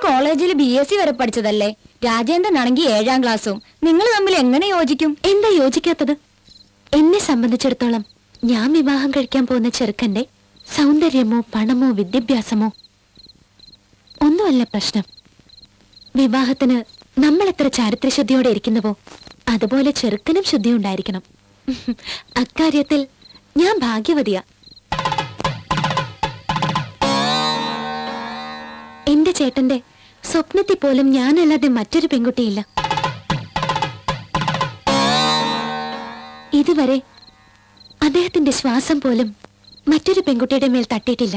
കോളേജിൽ BSc വരെ പഠിച്ചതല്ലേ? രാജേന്ദ്രനാണെങ്കിൽ 7ാം ക്ലാസ്സും. നിങ്ങൾ തമ്മിൽ എങ്ങനെ യോജിക്കും? എന്താ യോജിക്കാത്തത്? എന്നെ സംബന്ധിച്ചിടത്തോളം ഞാൻ വിവാഹം കഴിക്കാൻ പോകുന്ന ചെറുക്കന്റെ സൗന്ദര്യമോ പണമോ വിദ്യാഭ്യാസമോ ഒന്നുമല്ല പ്രശ്നം. വിവാഹത്തിന് നമ്മൾ എത്ര ചാരിത്രശുദ്ധിയോടെ ഇരിക്കുന്നുവോ അതുപോലെ ചെറുക്കനും ശുദ്ധി ഉണ്ടായിരിക്കണം. അക്കാര്യത്തിൽ ഞാൻ ഭാഗ്യവതിയാ. എന്റെ ചേട്ടന്റെ സ്വപ്നത്തിൽ പോലും ഞാനല്ലാതെ മറ്റൊരു പെൺകുട്ടിയില്ല. ഇതുവരെ അദ്ദേഹത്തിന്റെ ശ്വാസം പോലും മറ്റൊരു പെൺകുട്ടിയുടെ മേൽ തട്ടിയിട്ടില്ല.